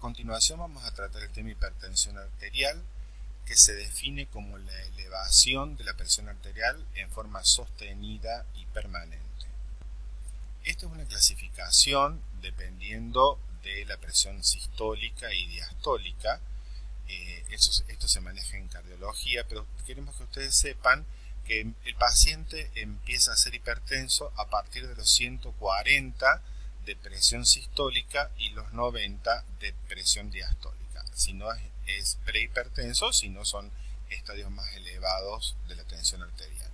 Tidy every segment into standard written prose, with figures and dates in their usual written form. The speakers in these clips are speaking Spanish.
continuación vamos a tratar el tema hipertensión arterial, que se define como la elevación de la presión arterial en forma sostenida y permanente. Esta es una clasificación dependiendo de la presión sistólica y diastólica. Esto se maneja en cardiología, pero queremos que ustedes sepan que el paciente empieza a ser hipertenso a partir de los 140 de presión sistólica y los 90 de presión diastólica. Si no es prehipertenso, si no son estadios más elevados de la tensión arterial.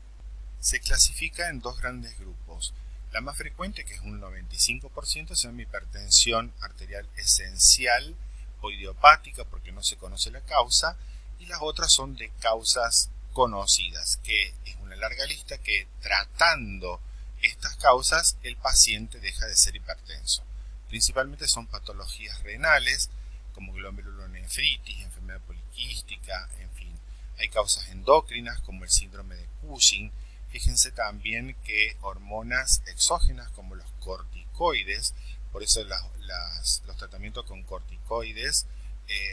Se clasifica en dos grandes grupos. La más frecuente, que es un 95%, se llama hipertensión arterial esencial o idiopática porque no se conoce la causa, y las otras son de causas conocidas, que es una larga lista que tratando estas causas el paciente deja de ser hipertenso. Principalmente son patologías renales como glomérulonefritis, enfermedad poliquística, en fin. Hay causas endocrinas como el síndrome de Cushing. Fíjense también que hormonas exógenas como los corticoides, por eso los tratamientos con corticoides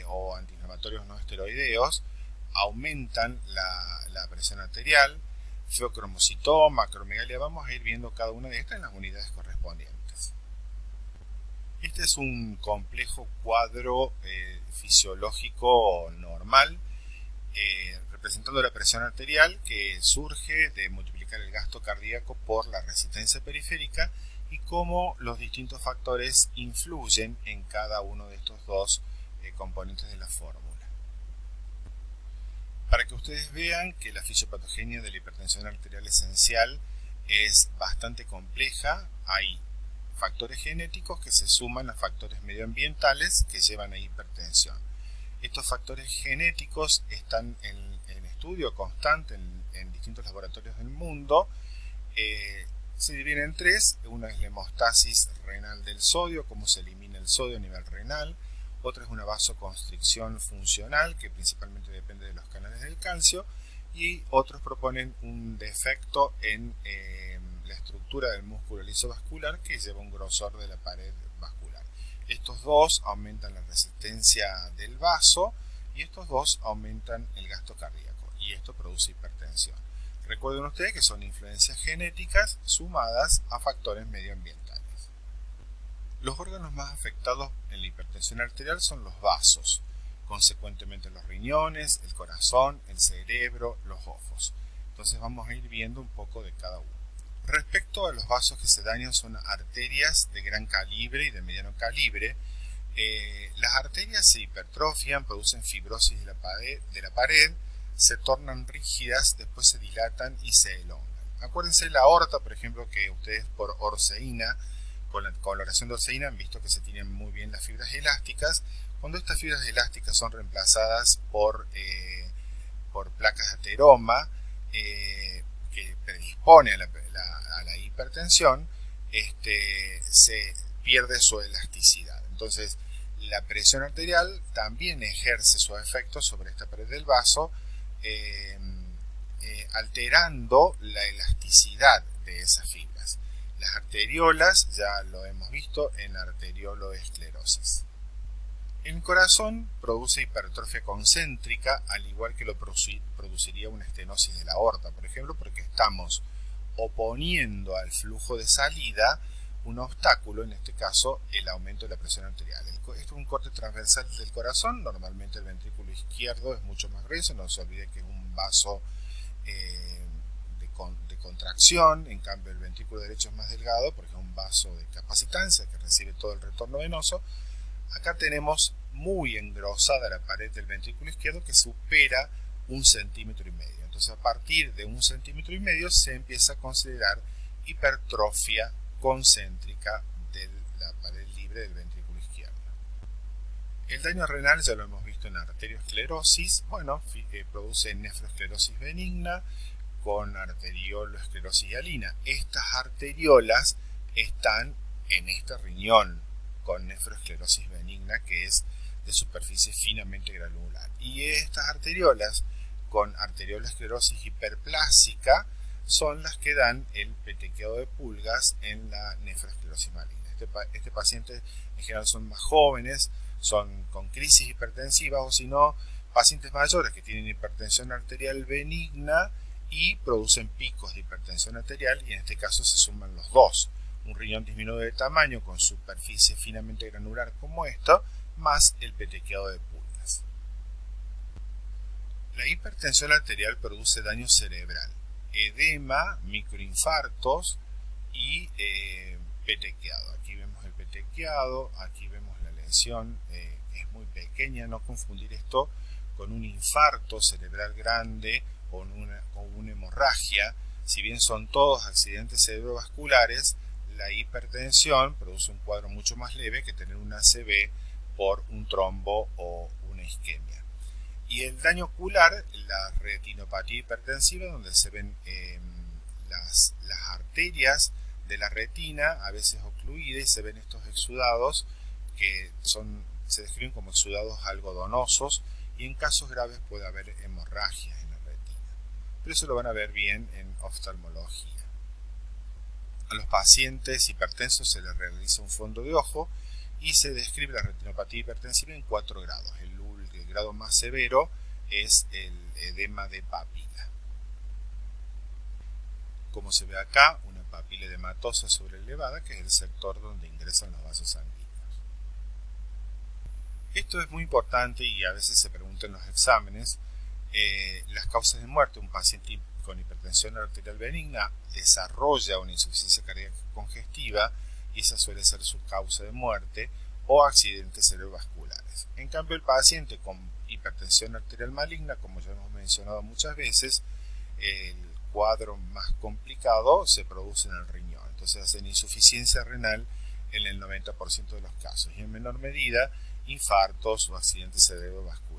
o antiinflamatorios no esteroideos aumentan la presión arterial. Feocromocitoma, acromegalia, vamos a ir viendo cada una de estas en las unidades correspondientes. Este es un complejo cuadro fisiológico normal, representando la presión arterial que surge de multiplicar el gasto cardíaco por la resistencia periférica y cómo los distintos factores influyen en cada uno de estos dos componentes de la fórmula. Para que ustedes vean que la fisiopatogenia de la hipertensión arterial esencial es bastante compleja, hay factores genéticos que se suman a factores medioambientales que llevan a hipertensión. Estos factores genéticos están en estudio constante en distintos laboratorios del mundo. Se dividen en tres. Una es la hemostasis renal del sodio, cómo se elimina el sodio a nivel renal. Otra es una vasoconstricción funcional, que principalmente depende de los canales del calcio. Y otros proponen un defecto en la estructura del músculo lisovascular que lleva un grosor de la pared vascular. Estos dos aumentan la resistencia del vaso y estos dos aumentan el gasto cardíaco y esto produce hipertensión. Recuerden ustedes que son influencias genéticas sumadas a factores medioambientales. Los órganos más afectados en la hipertensión arterial son los vasos, consecuentemente los riñones, el corazón, el cerebro, los ojos. Entonces vamos a ir viendo un poco de cada uno. Respecto a los vasos que se dañan son arterias de gran calibre y de mediano calibre. Las arterias se hipertrofian, producen fibrosis de la pared, se tornan rígidas, después se dilatan y se elongan. Acuérdense la aorta, por ejemplo, que ustedes por orceína, con la coloración de orceína han visto que se tienen muy bien las fibras elásticas. Cuando estas fibras elásticas son reemplazadas por placas de ateroma, que predispone a la hipertensión, se pierde su elasticidad. Entonces, la presión arterial también ejerce su efecto sobre esta pared del vaso, alterando la elasticidad de esas fibras. Las arteriolas ya lo hemos visto en la arterioloesclerosis. El corazón produce hipertrofia concéntrica, al igual que lo produciría una estenosis de la aorta, por ejemplo, porque estamos oponiendo al flujo de salida un obstáculo, en este caso el aumento de la presión arterial. Esto es un corte transversal del corazón, normalmente el ventrículo izquierdo es mucho más grueso, no se olvide que es un vaso de contracción, en cambio el ventrículo derecho es más delgado porque es un vaso de capacitancia que recibe todo el retorno venoso. Acá tenemos muy engrosada la pared del ventrículo izquierdo que supera 1,5 centímetros. Entonces a partir de 1,5 centímetros se empieza a considerar hipertrofia concéntrica de la pared libre del ventrículo izquierdo. El daño renal ya lo hemos visto en la arteriosclerosis, produce nefroesclerosis benigna con arterioloesclerosis hialina. Estas arteriolas están en este riñón con nefroesclerosis benigna, que es de superficie finamente granular. Y estas arteriolas con arteriolesclerosis hiperplásica son las que dan el petequiado de pulgas en la nefroesclerosis maligna. Este paciente en general son más jóvenes, son con crisis hipertensivas, o si no, pacientes mayores que tienen hipertensión arterial benigna y producen picos de hipertensión arterial, y en este caso se suman los dos: un riñón disminuido de tamaño con superficie finamente granular como esto, más el petequiado de pulgas. La hipertensión arterial produce daño cerebral, edema, microinfartos y petequiado. Aquí vemos el petequiado, aquí vemos la lesión, es muy pequeña. No confundir esto con un infarto cerebral grande o una hemorragia. Si bien son todos accidentes cerebrovasculares, la hipertensión produce un cuadro mucho más leve que tener un ACV por un trombo o una isquemia. Y el daño ocular, la retinopatía hipertensiva, donde se ven las arterias de la retina a veces ocluidas, y se ven estos exudados que se describen como exudados algodonosos, y en casos graves puede haber hemorragias en la retina. Pero eso lo van a ver bien en oftalmología. A los pacientes hipertensos se les realiza un fondo de ojo y se describe la retinopatía hipertensiva en 4 grados. El grado más severo es el edema de papila. Como se ve acá, una papila edematosa sobrelevada, que es el sector donde ingresan los vasos sanguíneos. Esto es muy importante y a veces se pregunta en los exámenes. Las causas de muerte: un paciente con hipertensión arterial benigna desarrolla una insuficiencia cardíaca congestiva, y esa suele ser su causa de muerte, o accidentes cerebrovasculares. En cambio, el paciente con hipertensión arterial maligna, como ya hemos mencionado muchas veces, el cuadro más complicado se produce en el riñón. Entonces hacen insuficiencia renal en el 90% de los casos, y en menor medida infartos o accidentes cerebrovasculares.